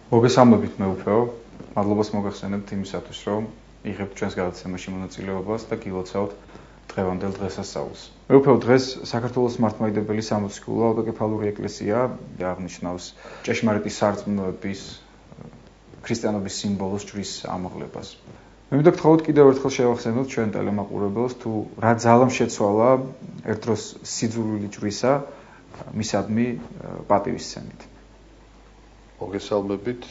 მოგესალმებით მეუფეო, მადლობას მოგახსენებთ იმისათვის, რომ იღებთ ჩვენს გადაცემაში მონაწილეობას და გილოცავთ დღევანდელ დღესასწაულს. მეუფეო, დღეს საქართველოს მართლმადიდებელი სამოციქულო ავტოკეფალური ეკლესია აღნიშნავს ჭეშმარიტი სარწმუნოების ქრისტიანობის სიმბოლოს ჯვრის ამაღლებას. მე მინდა გთხოვოთ კიდევ ერთხელ შევახსენოთ ჩვენ ტელემაყურებელს, თუ რა ძალამ შეცვალა ერთ დროს სიძულვილი ჯვრისა მისადმი პატივისცემით. მოგესალმებით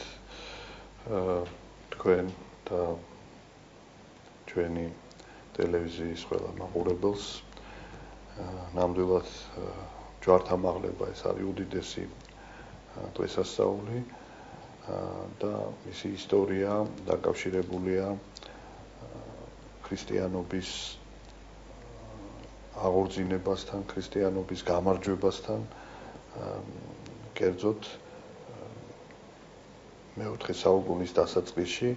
თქვენ და ჩვენი ტელევიზიის ყველა მაყურებელს. ნამდვილად ჯვართამაღლება ეს არის უდიდესი დღესასწაული და მისი ისტორია დაკავშირებულია ქრისტიანობის აღორძინებასთან, ქრისტიანობის გამარჯვებასთან, კერძოდ მეოთხე საუკუნის დასაწყისში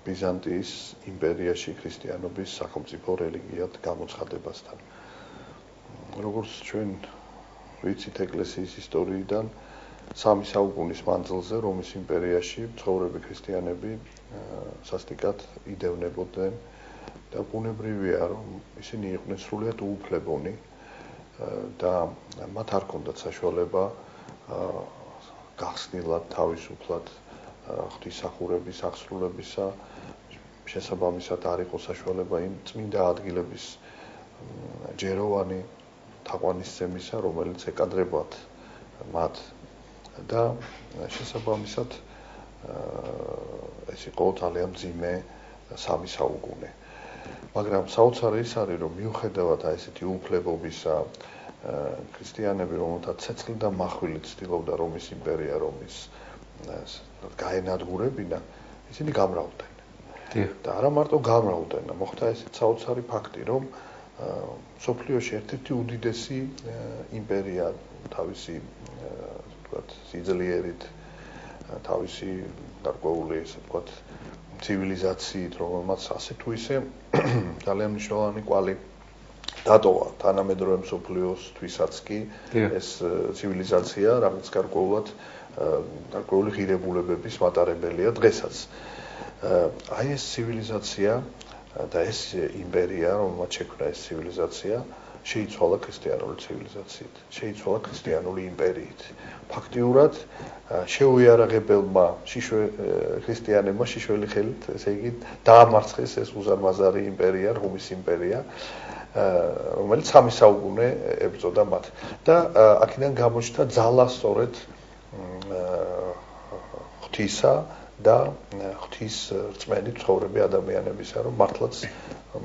ბიზანტიის იმპერიაში ქრისტიანობის სახელმწიფო რელიგიად გამოცხადებასთან. როგორც ჩვენ ვიცით ეკლესიის ისტორიიდან, 3 საუკუნის მანძილზე რომის იმპერიაში მცხოვრები ქრისტიანები სასტიკად იდევნებოდნენ და ბუნებრივია, რომ ისინი იყვნენ სრულიად უუფლებონი და მათ არ ჰქონდათ საშუალება გახსნილად, თავისუფლად ღვთისმსახურების აღსრულებისა, შესაბამისად არ იყო საშუალება იმ წმინდა ადგილების ჯეროვანი თაყვანისცემისა, რომელიც ეკადრებათ მათ და შესაბამისად ეს იყო ძალიან მძიმე 3 საუკუნე. მაგრამ საოცარი ის არის, რომ მიუხედავად ესეთი უუფლებობისა, ქრისტიანები, რომელთაც ცეცხლი და მახვილი ცდილობდა რომის იმპერია რომის გაენადგურებინა, ისინი გამრავდნენ. და არა მარტო გამრავდნენ, მოხდა ესეთ საოცარი ფაქტი, რომ მსოფლიოში ერთ-ერთი უდიდესი იმპერია თავისი ვთქვათ, სიძლიერით, თავისი გარკვეული ესე ვთქვათ, ცივილიზაციით, რომელმაც ასე თუ ისე ძალიან მნიშვნელოვანი კვალი დატოვა თანამედროვე მსოფლიოსთვისაც კი ეს ცივილიზაცია რაღაც გარკვეული ღირებულებების მატარებელია დღესაც. აი ეს ცივილიზაცია და ეს იმპერია, რომელმაც შექმნა ეს ცივილიზაცია, შეიცვალა ქრისტიანული ცივილიზაციით, შეიცვალა ქრისტიანული იმპერიით. ფაქტიურად შეუიარაღებელმა ქრისტიანებმა შიშველი ხელით, ესე იგი, დაამარცხეს ეს უზარმაზარი იმპერია, რომის იმპერია, რომელიც 3 საუკუნე ებრძოდა მათ. და აქედან გამოჩნდა ძალა სწორედ ღვთისა და ღვთის რწმენით ცხოვრები ადამიანებისა, რომ მართლაც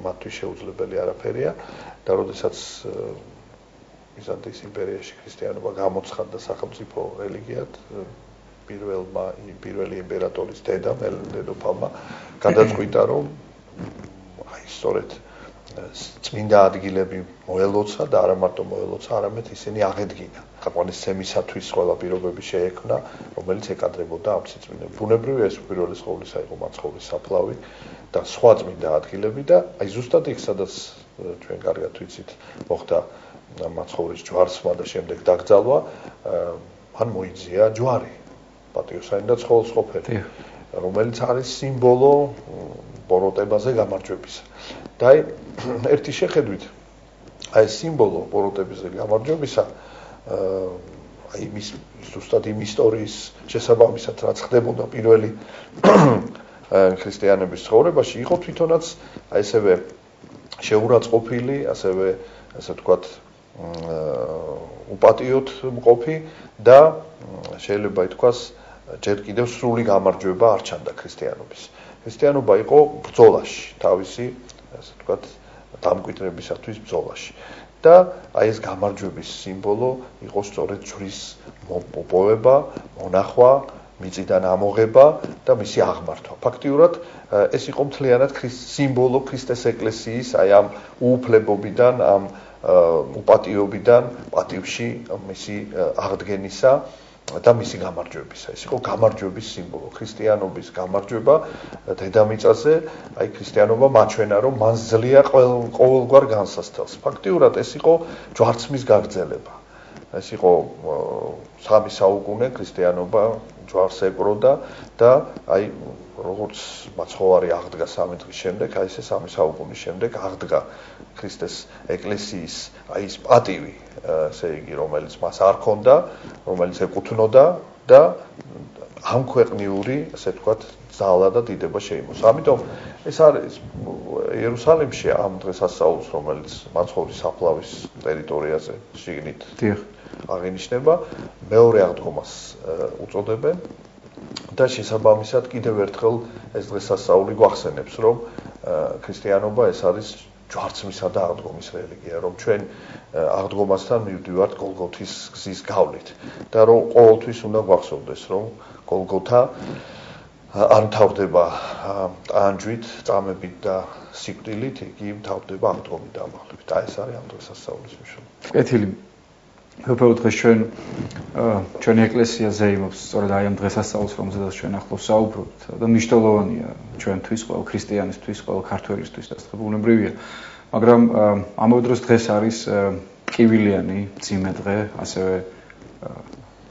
მათთვის შეუძლებელი არაფერია და როდესაც ბიზანტიის იმპერიაში ქრისტიანობა გამოცხადდა სახელმწიფო რელიგიად, პირველი იმპერატორის დედამ, დედოფალმა გადაწყვიტა, რომ აი სწორედ წმინდა ადგილები მოელოცა და არა მარტო მოელოცა, არამედ ისინი აღედგინა. თაყვანისცემისათვის ყველა პირობები შეექმნა, რომელიც ეკადრებოდა ამ სიწმინდეებს. ბუნებრივია, ეს უპირველეს ყოვლისა იყო მაცხოვრის საფლავი და სხვა წმინდა ადგილები და აი ზუსტად იქ, სადაც ჩვენ კარგად ვიცით, მოხდა მაცხოვრის ჯვარსმა და შემდეგ დაკრძალვა, მან მოიძია ჯვარი, პატიოსანი და ცხოველსყოფელი, რომელიც არის სიმბოლო ბოროტებაზე გამარჯვებისა. და აი ერთი შეხედვით, აი ეს სიმბოლო ბოროტებაზე გამარჯვებისა, აი მის ზუსტად იმ ისტორიის შესაბამისად, რაც ხდებოდა პირველი ქრისტიანების ცხოვრებაში, იყო თვითონაც აი ესევე შეურაცხყოფილი, ასევე ასე ვთქვათ, უპატიოდ მყოფი და შეიძლება ითქვას, ჯერ კიდევ სრული გამარჯვება არ ჩანდა ქრისტიანობის. ქრისტიანობა იყო ბრძოლაში, თავისი, ასე ვთქვათ, დამკვიდრებისათვის ბრძოლაში. და აი ეს გამარჯვების სიმბოლო იყო სწორედ ჯვრის მოპოვება, მონახვა, მიწიდან ამოღება და მისი აღმართვა. ფაქტიურად ეს იყო მთლიანად სიმბოლო ქრისტეს ეკლესიის, აი ამ უუფლებობიდან, ამ უპატიობიდან, პატივში მისი აღდგენისა და მისი გამარჯვებისა. ეს იყო გამარჯვების სიმბოლო, ქრისტიანობის გამარჯვება დედამიწაზე, აი ქრისტიანობა მაჩვენა, რომ მან ძლია ყოველგვარ განსასწრელს. ფაქტიურად ეს იყო ჯვარცმის გაგრძელება. ეს იყო 3 საუკუნე ქრისტიანობა ჯვარს ეკროდა და აი როგორც მაცხოვარი აღდგა 3 დღის შემდეგ, აი ესე 3 საუკუნის შემდეგ აღდგა ქრისტეს ეკლესიის აი ეს პატივი, ესე იგი, რომელიც მას არ ჰქონდა, რომელიც ეკუთვნოდა და ამ ქვეყნიური, ასე ვთქვათ, ძალა და დიდება შეიმოსა. ამიტომ ეს არის იერუსალიმში ამ დღესასწაულს, რომელიც მაცხოვრის საფლავის ტერიტორიაზე შიგნით აღინიშნება, მეორე აღდგომას უწოდებენ და შესაბამისად კიდევ ერთხელ ეს დღესასწაული გვახსენებს, რომ ქრისტიანობა ეს არის ჯვარცმისა და აღდგომის რელიგია, რომ ჩვენ აღდგომასთან მივდივართ გოლგოთის გზის გავლით და რომ ყოველთვის უნდა გვახსოვდეს, რომ გოლგოთა არ მთავრდება ტანჯვით, წამებით და სიკვდილით, იგი მთავრდება აღდგომით და ამაღლებით. აი ეს არის ამ დღესასწაულის მნიშვნელობა. კეთილი. უბრალოდ დღეს ჩვენი ეკლესია ზეიმობს სწორედ აი ამ დღესასწაულს, რომელზედაც ჩვენ ახლოს საუბრობთ და მნიშვნელოვანია ჩვენთვის, ყველა ქრისტიანისთვის, ყველა ქართველისთვის დასწრებულებრივია. მაგრამ ამავე დროს დღეს არის კივილიანი მძიმე დღე, ასევე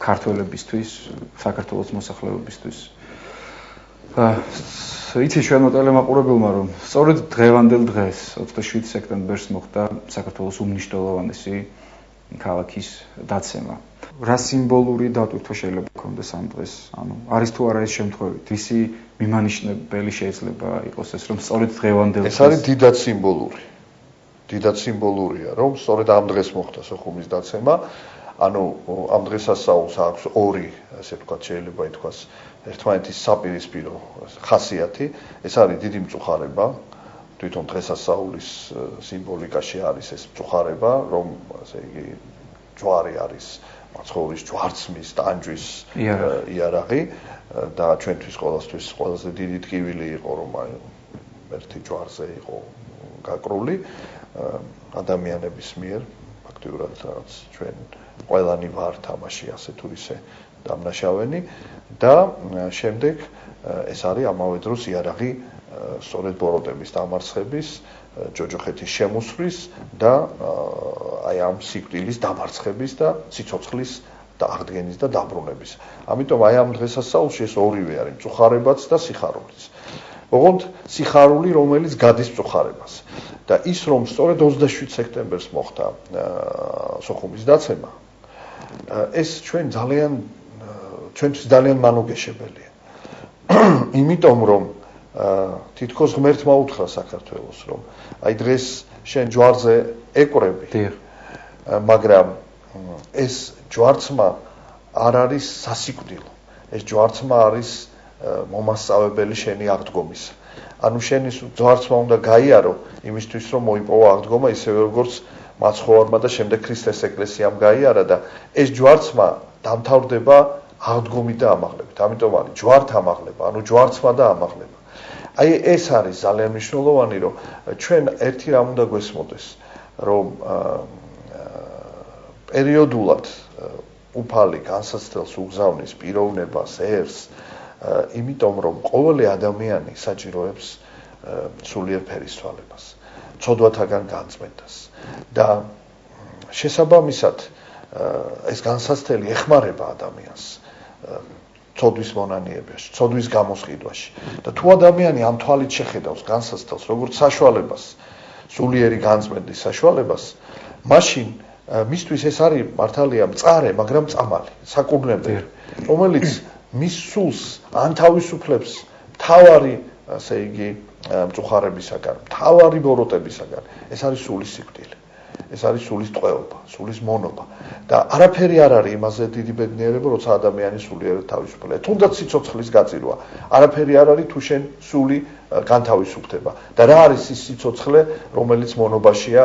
ქართველებისთვის, საქართველოს მოსახლეობისთვის. იცი ჩვენმა ტელემაყურებელმა, რომ სწორედ დღევანდელ დღეს, 27 სექტემბერს მოხდა საქართველოს უმნიშვნელოვანესი ქალაქის დაცემა. რა სიმბოლური დატვირთვა შეიძლება გქონდეს ამ დღეს? ანუ არის თუ არა ეს შემთხვევით? ვისი მიმანიშნებელი შეიძლება იყოს ეს, რომ სწორედ დღევანდელ დღეს? ეს არის დიდად სიმბოლური. დიდად სიმბოლურია, რომ სწორედ ამ დღეს მოხდა სოხუმის დაცემა. ანუ ამ დღესასწაულს აქვს ორი, ასე ვთქვათ, შეიძლება ითქვას, ერთმანეთის საპირისპირო ხასიათი. ეს არის დიდი მწუხარება. თვითონ დღესასწაულის სიმბოლიკაში არის ეს მწუხარება, რომ ასე იგი ჯვარი არის მაცხოვრის ჯვარცმის, ტანჯვის იარაღი და ჩვენთვის ყოველთვის ყველაზე დიდი ტკივილი იყო, რომ აი ერთი ჯვარზე იყო გაკრული ადამიანების მიერ, ფაქტიურად რაც ჩვენ ყველანი ვართ ამაში ასე თუ ისე დამნაშავენი და შემდეგ ეს არის ამავე დროს იარაღი სწორედ ბოროტების დამარცხების, ჯოჯოხეთის შემოსვლის და აი ამ სიკვდილის დამარცხების და სიცოცხლის და აღდგენის და დაბრუნების. ამიტომ აი ამ დღესასწაულში ეს ორივე არის, მწუხარებაც და სიხარულიც. ოღონდ სიხარული, რომელიც გადის მწუხარებას. და ის რომ სწორედ 27 სექტემბერს მოხდა სოხუმის დაცემა, ეს ჩვენთვის ძალიან მანუგეშებელია. იმიტომ რომ თითქოს ღმერთმა უთხრა საქართველოს, რომ აი დღეს შენ ჯვარზე ეკვრები, მაგრამ ეს ჯვარცმა არ არის სასიკვდილო. ეს ჯვარცმა არის მომასწავებელი შენი აღდგომისა. ანუ შენი ჯვარცმა უნდა გაიარო იმისთვის, რომ მოიპოვა აღდგომა, ისევე როგორც მაცხოვარმა და შემდეგ ქრისტეს ეკლესიამ გაიარა და ეს ჯვარცმა დამთავრდება აღდგომით და ამაღლებით. ამიტომ არის ჯვართამაღლება, ანუ ჯვარცმა და ამაღლება. აი ეს არის ძალიან მნიშვნელოვანი, რომ ჩვენ ერთი რამ უნდა გვესმოდეს, რომ პერიოდულად უფალი განსაცდელს უგზავნის პიროვნებას, ერს, იმიტომ რომ ყოველი ადამიანი საჭიროებს სულიერ ფერისცვალებას, ცოდვათაგან განწმენდას და შესაბამისად ეს განსაცდელი ეხმარება ადამიანს ცოდვის მონანიებაში, ცოდვის გამოსყიდვაში. და თუ ადამიანი ამ თვალით შეხედავს განსაცდელს როგორც საშუალებას, სულიერი განწმენდის საშუალებას, მაშინ მისთვის ეს არის მართალია მწარე, მაგრამ წამალი, საკურნებელი, რომელიც მის სულს ანთავისუფლებს მთავარი, ასე იგი, მწუხარებისაგან, მთავარი ბოროტებისაგან. ეს არის სულის სიკვდილი. ეს არის სულის ტყვეობა, სულის მონობა და არაფერი არ არის იმაზე დიდი ბედნიერება, როცა ადამიანი სულიერად თავისუფლდება. თუნდაც სიცოცხლის გაწირვა, არაფერი არ არის თუ შენ სული განთავისუფლდება. და რა არის ის სიცოცხლე, რომელიც მონობაშია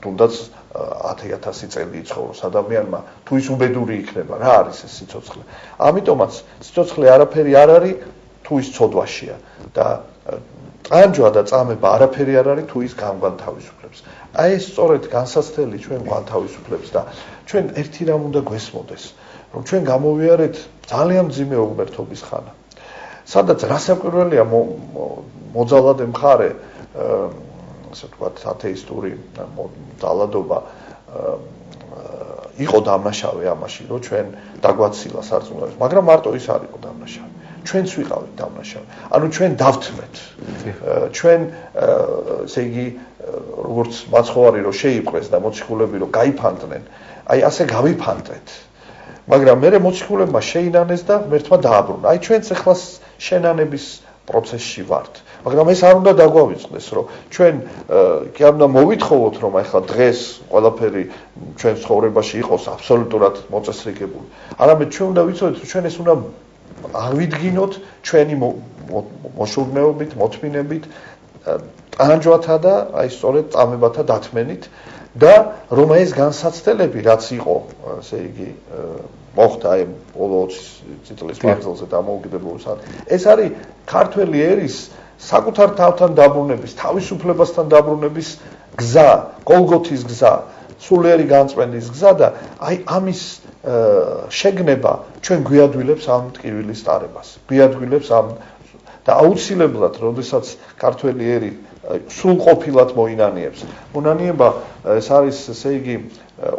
თუნდაც 10,000 წელი იცხოვროს ადამიანმა, თუ ის უბედური იქნება, რა არის ეს სიცოცხლე? ამიტომაც სიცოცხლე არაფერი არ არის თუ ის ცოდვაშია და ტანჯვა და წამება არაფერი არ არის თუ ის განთავისუფლებს. აი ეს სწორედ განსაცდელი ჩვენ განთავისუფლებს და ჩვენ ერთი რამ უნდა გვესმოდეს, რომ ჩვენ გამოვიარეთ ძალიან მძიმე უღმერთობის ხანა. სადაც რასაკვირველია მოძალადე მხარე, ასე ვთქვათ, ათეისტური ძალადობა იყო დამნაშავე ამაში, რომ ჩვენ დაგვაცილა სარწმუნოების, მაგრამ მარტო ის არ იყო დამნაშავე. ჩვენც ვიყავით დამნაშავე. ანუ ჩვენ დავთმეთ. ჩვენ ესე იგი როგორც მაცხოვარი რომ შეიპყრეს და მოციქულები რომ გაიფანტნენ, აი ასე გავიფანტეთ. მაგრამ მე მოციქულებმა შეინანეს და ღმერთმა დააბრუნა. აი ჩვენც ახლა შენანების პროცესში ვართ. მაგრამ ეს არ უნდა დაგვავიწყდეს, რომ ჩვენ კი არ უნდა მოვითხოვოთ, რომ ახლა დღეს ყველაფერი ჩვენ ცხოვრებაში იყოს აბსოლუტურად მოწესრიგებული. არამედ ჩვენ უნდა ვიცოდეთ, რომ ჩვენ ეს უნდა ავიდგინოთ ჩვენი მოშურნეობით, მოთმინებით, ტანჯვათა და აი სწორედ წამებათა დათმენით და რომ ეს განსაცდელები რაც იყო, ესე იგი მოხდა აი ბოლო 20 წლის მანძილზე დამოუკიდებლობის ეს არის ქართველი ერის საკუთარ თავთან დაბრუნების, თავისუფლებასთან დაბრუნების გზა, გოლგოთის გზა, სულიერი განწმენდის გზა და აი ამის შეგნება ჩვენ გვიადვილებს ამ ტკივილის ტარებას. გვიადვილებს ამ და აუცილებლად, როდესაც ქართველი ერი სრულყოფილად მოინანიებს. მონანიება ეს არის, ესე იგი,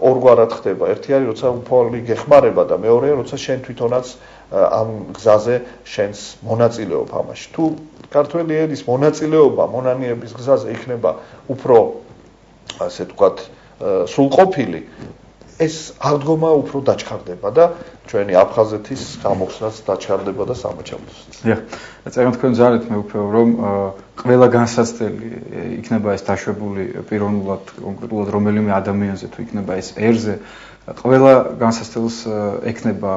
ორგვარად ხდება. ერთი არის, როცა უფალი გეხმარება და მეორეა, როცა შენ თვითონაც ამ გზაზე შენს მონაწილეობ ამაში. თუ ქართველი ერის მონაწილეობა მონანიების გზაზე იქნება უფრო ასე ვთქვათ, სრულყოფილი, ეს აღდგომა უფრო დაჩქარდება და ჩვენი აფხაზეთის გამოხსნაც დაჩქარდება და სამაჩაბლოსაც. დიახ, წერენ თქვენ ძალით მე უფრო რომ ყველა განსაცდელი იქნება ეს დაშვებული პიროვნულად კონკრეტულად რომელიმე ადამიანზე თუ იქნება ეს ერზე ყველა განსაცდელს ექნება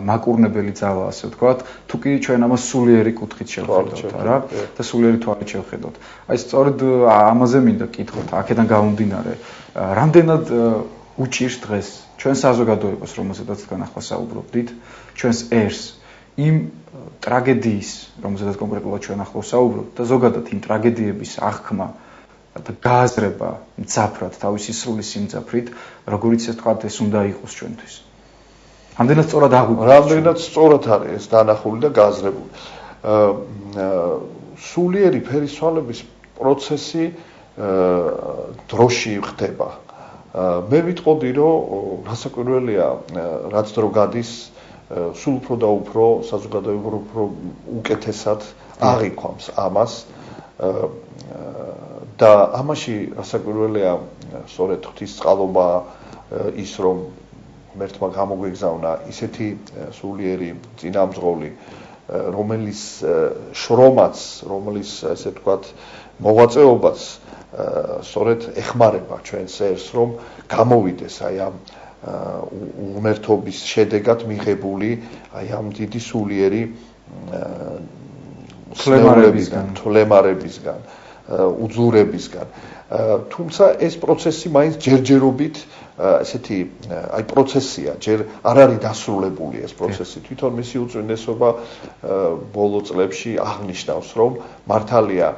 მაკურნებელი ძალა ასე ვთქვათ, თუ კი ჩვენ ამას სულიერი კუთხით შევხედოთ რა და სულიერი თვალით შევხედოთ. აი სწორედ ამაზე მინდა კითხოთ, აქედან გამომდინარე, რამდენად უჭირს დღეს ჩვენ საზოგადოებას, რომელზედაც თან ახლა საუბრობდით, ჩვენს ერს იმ ტრაგედიის, რომელზედაც კონკრეტულად ჩვენ ახლა საუბრობთ და ზოგადად იმ ტრაგედიების აღქმა და გააზრება მძაფრად თავისი სრული სიმძაფრით, როგორიც ეს თქვა ეს უნდა იყოს ჩვენთვის. რამდენად სწორად აღვიქვათ? რამდენად სწორად არის ეს დანახული და გააზრებული. სულიერი ფერისცვალების პროცესი დროში ხდება. მე ვიტყოდი, რომ რასაკვირველია, რაც დრო გადის, სულ უფრო და უფრო საზოგადოება უფრო უკეთესად აღიქვამს ამას და ამაში რასაკვირველია, სწორედ ღვთისწყალობა ის რომ ღმერთმა გამოგვეგზავნა ისეთი სულიერი წინამძღოლი, რომელიც შრომაც, რომელიც ასე ვთქვათ, მოღვაწეობაც სწორედ ეხმარება ჩვენს ერს, რომ გამოვიდეს აი ამ უმერთობის შედეგად მიღებული აი ამ დიდი სულიერი თვლემარებისგან, უძლურებისგან. თუმცა ეს პროცესი მაინც ჯერჯერობით ესეთი აი პროცესია, ჯერ არ არის დასრულებული ეს პროცესი. თვითონ მისი უწინდესობა ბოლო წლებში აღნიშნავს, რომ მართალია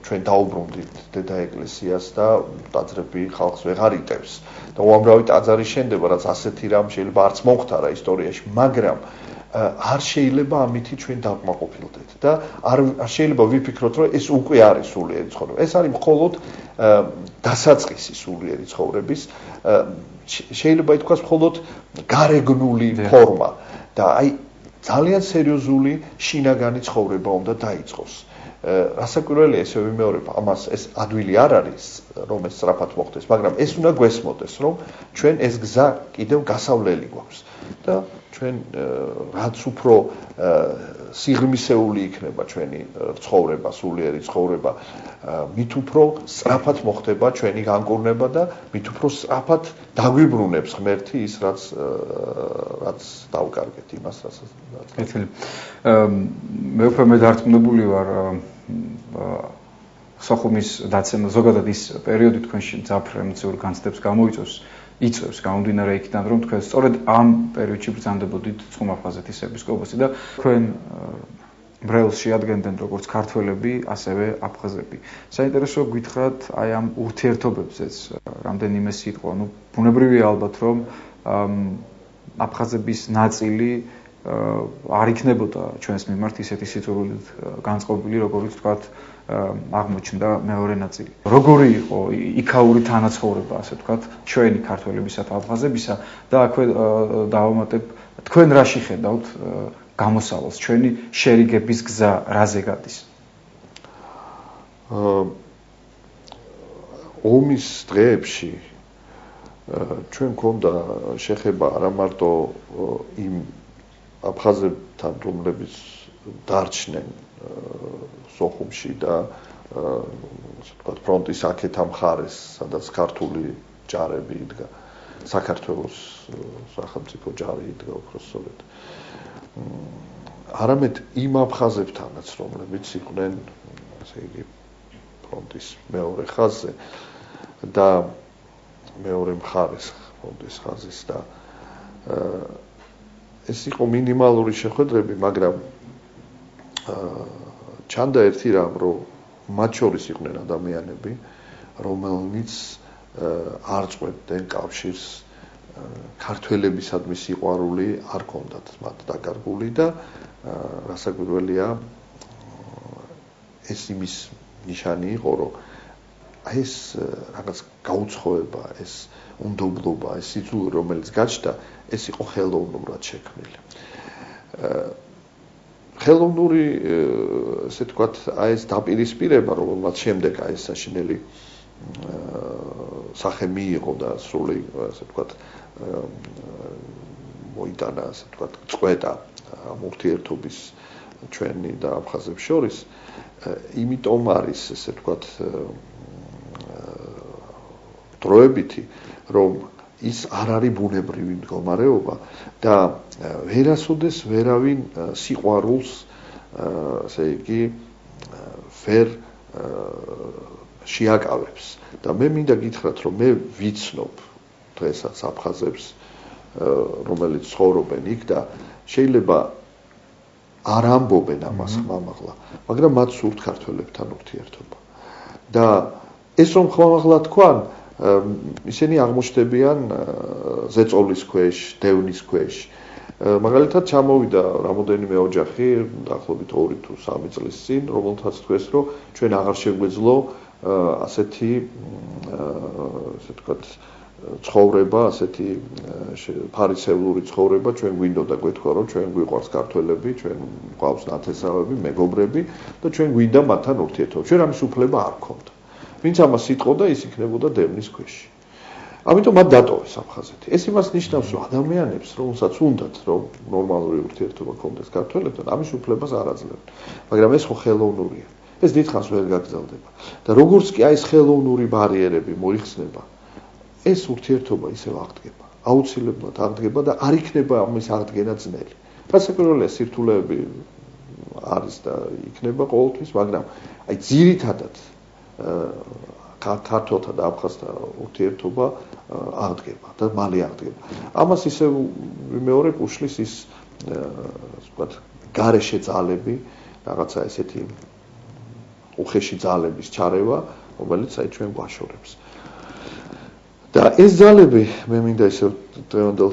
ჩვენ დაუბრუნდით დედა ეკლესიას და ტაძრები ხალხს ვეღარ იტევს და უამრავი ტაძარი შენდება, რაც ასეთი რამ შეიძლება არც მომხდარა ისტორიაში, მაგრამ არ შეიძლება ამითი ჩვენ დავკმაყოფილდეთ და არ შეიძლება ვიფიქროთ, რომ ეს უკვე არის სულიერი ცხოვრება. ეს არის მხოლოდ დასაწყისი სულიერი ცხოვრების, შეიძლება ითქვას მხოლოდ გარეგნული ფორმა და აი ძალიან სერიოზული შინაგანი ცხოვრება უნდა დაიწყოს. რასაკვირველია, ესე ვიმეორებ, ამას ეს ადვილი არ არის, რომ ეს სწრაფად მოხდეს, მაგრამ ეს უნდა გვესმოდეს, რომ ჩვენ ეს გზა კიდევ გასავლელი გვაქვს და ჩვენ რაც უფრო სიღრმისეული იქნება ჩვენი ცხოვრება, სულიერი ცხოვრება, მით უფრო სწრაფად მოხდება ჩვენი განკურნება და მით უფრო სწრაფად დაგვიბრუნებს ღმერთი ის, რაც დავკარგეთ იმას, რასაც. მე უფრო მე დარწმუნებული ვარ სოხუმის დაცემა ზოგადად ის პერიოდი თქვენში მძაფრ ემოციურ განცდებს იწვევს გამომდინარე იქიდან, რომ თქვენ სწორედ ამ პერიოდში ბრძანდებოდით ცხუმაფხაზეთის ეპისკოპოსი და თქვენ ბრელს შეადგენდნენ როგორც ქართველები, ასევე აფხაზები. საინტერესო გითხრათ აი ამ ურთიერთობებზეც რამდენიმე სიტყვა. ბუნებრივია ალბათ, რომ აფხაზების ნაწილი არ იქნებოდა ჩვენს მიმართ ისეთი სიძულვილით განწყობილი, როგორიც თქვათ აღმოჩნდა მეორე ნაწილი. როგორი იყო იქაური თანაცხოვრება, ასე თქვათ, ჩვენი ქართველებისა თავღაზებისა და აქვე დავამატებ, თქვენ რაში ხედავთ გამოსავალს, ჩვენი შერიგების გზა რაზე გადის? ომის დღეებში ჩვენ გვქონდა შეხება არა მარტო იმ აფხაზებთან, რომლებიც დარჩნენ სოხუმში და ასე ვთქვათ, ფრონტის აქეთ ამ მხარეს, სადაც ქართული ჯარები იდგა, საქართველოს სახელმწიფო ჯარი იდგა უпроსწორედ. არამედ იმ აფხაზებთანაც, რომლებიც იყვნენ, ასე იგი, ფრონტის მეორე ხაზზე და მეორე მხარეს ფრონტის ხაზის და ეს იყო მინიმალური შეხვედრები, მაგრამ ჩანდა ერთი რამ, რომ მათ შორის იყვნენ ადამიანები, რომელნიც არ წყვეტდნენ კავშირს ქართველებისადმი სიყვარული არ ჰქონდათ მათ დაკარგული და რასაკვირველია ეს იმის ნიშანი იყო, რომ ეს რაღაც გაუცხოება, ეს უნდობლობა, ეს სიძულვი, რომელიც გაჩნდა, ეს იყო ხელოვნურად შექმნილი. ხელოვნური, ესე ვთქვათ, ეს დაპირისპირება, რომელმაც შემდეგ ეს საშინელი სახე მიიღო და სრული, ასე ვთქვათ, მოიტანა, ასე ვთქვათ, წყვეტა ამ ურთიერთობის ჩვენი და აფხაზებს შორის, იმიტომ არის, ესე ვთქვათ, დროებითი, რომ ის არ არის ბუნებრივი მდგომარეობა და ვერასოდეს ვერავინ სიყვარულს, ასე იგი, ვერ შეაკავებს. და მე მინდა გითხრათ, რომ მე ვიცნობ დღესაც აფხაზებს, რომელიც ცხოვრობენ იქ და შეიძლება არ ამბობენ ამას ხმამაღლა, მაგრამ მათ სურთ ქართველებთან ურთიერთობა. და ეს რომ ხმამაღლა თქვან, ისინი აღმოჩნდებიან ზეწოლის ქვეშ, დევნის ქვეშ. მაგალითად ჩამოვიდა რამოდენიმე ოჯახი, დაახლოებით 2 თუ 3 წლის წინ, რომელთაც თქვეს, რომ ჩვენ აღარ შეგვეძლო ასეთი, ასე ვთქვათ, ცხოვრება, ასეთი ფარისევლური ცხოვრება, ჩვენ გვინდოდა გვეთქვა, რომ ჩვენ გვიყვარს ქართველები, ჩვენ გვყავს ნათესავები, მეგობრები და ჩვენ გვინდა მათთან ურთიერთობა. ჩვენ ამის უფლება არ გქონდა. ვინც ამას იტყოდა, ის იქნებოდა დევნის ქვეშ. ამიტომ მათ დატოვეს აფხაზეთი. ეს იმას ნიშნავს, რომ ადამიანებს, რომელსაც უნდათ, რომ ნორმალური ურთიერთობა გქონდეს ქართველებთან, ამის უფლებას არ აძლევენ. მაგრამ ეს ხო ხელოვნურია. ეს დიდხანს ვერ გაგრძელდება. და როგორც კი ეს ხელოვნური ბარიერები მოიხსნება, ეს ურთიერთობა ისევ აღდგება. აუცილებლად აღდგება და არ იქნება ამის აღდგენა ძნელი. რასაკვირველია, სირთულეები არის და იქნება ყოველთვის, მაგრამ აი ძირითადად ქართველთა და აფხაზთა ურთიერთობა აღდგება და მალე აღდგება. ამას ისევ ვიმეორებ უშლის ის, ასე ვთქვათ, გარეშე ძალები, რაღაცა ესეთი უხეში ძალების ჩარევა, რომელიც აი ჩვენ გვაშორებს. და ეს ძალები, მე მინდა ისევ დღევანდელ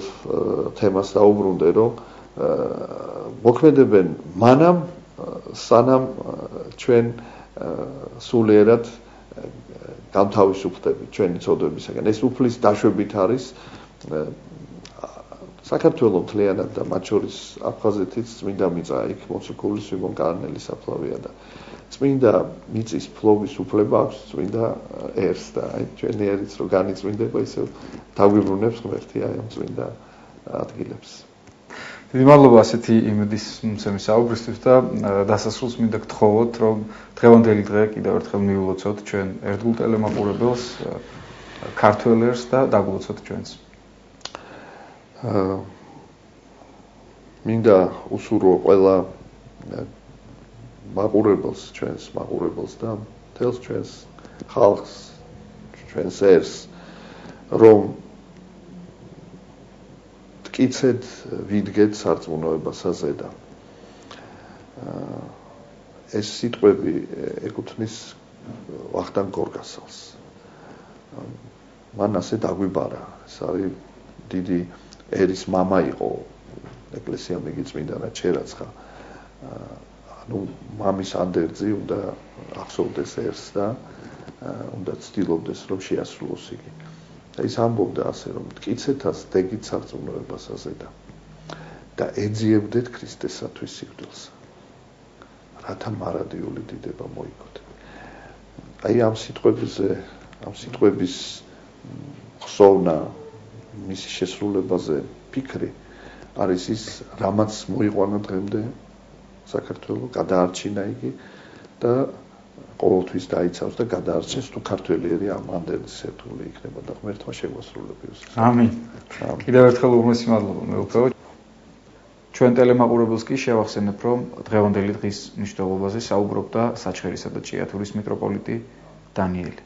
თემას დაუბრუნდე, რომ მოქმედებენ მანამ, სანამ ჩვენ სულიერად გამთავისუფლდებით ჩვენი ცოდვებისაგან. ეს უფლის დაშვებით არის საქართველოს მთლიანად და მათ შორის აფხაზეთიც წმინდა მიწა იქ მოციქული სვიმონ კარნელის საფლავია და წმინდა მიწის ფლობის უფლება აქვს წმინდა ერს და აი ჩვენი ერიც რო განიწმინდება ისევ დაგვიბრუნებს ღმერთი აი ამ წმინდა ადგილებს. დიდი მადლობა ასეთი იმედის მცემი საუბრისთვის და დასასრულს მინდა გთხოვოთ, რომ დღევანდელი დღე კიდევ ერთხელ მიულოცოთ ჩვენ ერთგულ ტელემაყურებელს, ქართველერს და დაგულოცოთ ჩვენს. მინდა უსურვო ყველა მაყურებელს, ჩვენს მაყურებელს და მთელს ჩვენს ხალხს, ჩვენს ერს, რომ მტკიცედ ვიდგეთ სარწმუნოებასაზე და ეს სიტყვები ეკუთვნის ვახტანგ გორგასალს. მან ასე დაგვიბარა, ეს არის დიდი ერის მამა იყო ეკლესიამ იგი წმინდანად შერაცხა. ანუ მამის ანდერძი უნდა ახსოვდეს ერთს და უნდა ცდილობდეს რომ შეასრულოს იგი. და ის ამბობდა ასე რომ მტკიცეთას დეგით სარწმუნოებასაზე და ეძიებდეთ ქრისტესათვის სიკვდილს. რათა მარადიული დიდება მოიგოთ. აი ამ სიტყვების ხსოვნა მისი შესრულებაზე ფიქრი არის ის რამაც მოიყვანა დღემდე საქართველოს გადაარჩინა იგი და ყოველთვის დაიცავს და გადაარჩენს თუ ქართველიერი ამ ანდერძის ერთული იქნება და ღმერთმა შეგვასრულებიოს. ამინ. კიდევ ერთხელ უმეტესი მადლობა მეუფეო. ჩვენ ტელემაყურებელს კი შევახსენებ რომ დღევანდელი დღის მნიშვნელობაზე საუბრობდა საჩხერისა და ჭიათურის მიტროპოლიტი დანიელი.